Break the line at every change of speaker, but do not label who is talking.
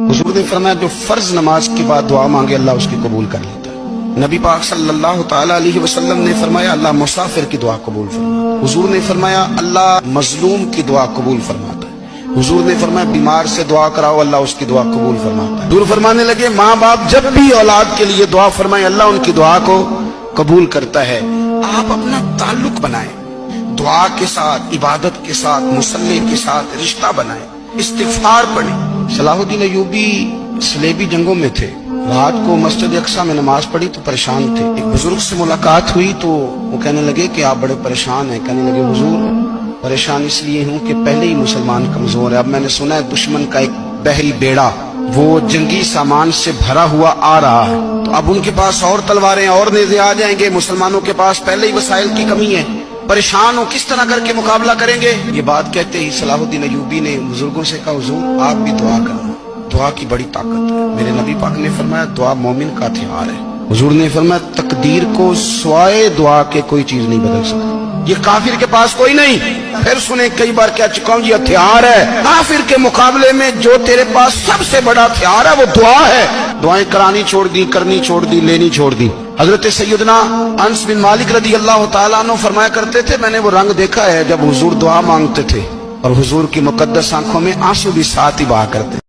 حضور نے فرمایا جو فرض نماز کے بعد دعا مانگے اللہ اس کی قبول کر لیتا ہے۔ نبی پاک صلی اللہ تعالی علیہ وسلم نے فرمایا اللہ مسافر کی دعا قبول فرماتا ہے۔ حضور نے فرمایا اللہ مظلوم کی دعا قبول فرماتا ہے۔ حضور نے فرمایا بیمار سے دعا کراؤ اللہ اس کی دعا قبول فرماتا ہے۔ حضور فرمانے لگے ماں باپ جب بھی اولاد کے لیے دعا فرمائیں اللہ ان کی دعا کو قبول کرتا ہے۔ آپ اپنا تعلق بنائیں دعا کے ساتھ، عبادت کے ساتھ، مصلی کے ساتھ رشتہ بنائیں، استغفار پڑھیں۔ صلاح الدین ایوبی صلیبی جنگوں میں تھے، رات کو مسجد اقصی میں نماز پڑھی تو پریشان تھے۔ ایک بزرگ سے ملاقات ہوئی تو وہ کہنے لگے کہ آپ بڑے پریشان ہیں۔ کہنے لگے حضور پریشان اس لیے ہوں کہ پہلے ہی مسلمان کمزور ہے، اب میں نے سنا ہے دشمن کا ایک بحری بیڑا وہ جنگی سامان سے بھرا ہوا آ رہا ہے، تو اب ان کے پاس اور تلواریں اور نیزے آ جائیں گے، مسلمانوں کے پاس پہلے ہی وسائل کی کمی ہے، پریشان ہو کس طرح کر کے مقابلہ کریں گے۔ یہ بات کہتے ہی صلاح الدین ایوبی نے بزرگوں سے کہا حضور آپ بھی دعا کرنا، دعا کی بڑی طاقت ہے۔ میرے نبی پاک نے فرمایا دعا مومن کا ہتھیار ہے۔ حضور نے فرمایا تقدیر کو سوائے دعا کے کوئی چیز نہیں بدل سکتی، یہ کافر کے پاس کوئی نہیں۔ پھر سنیں کئی بار کہہ چکا ہوں یہ ہتھیار ہے، کافر کے مقابلے میں جو تیرے پاس سب سے بڑا ہتھیار ہے وہ دعا ہے۔ دعائیں کرانی چھوڑ دی، کرنی چھوڑ دی، لینی چھوڑ دی۔ حضرت سیدنا انس بن مالک رضی اللہ تعالیٰ عنہ فرمایا کرتے تھے میں نے وہ رنگ دیکھا ہے جب حضور دعا مانگتے تھے اور حضور کی مقدس آنکھوں میں آنسو بھی ساتھ ہی بہا کرتے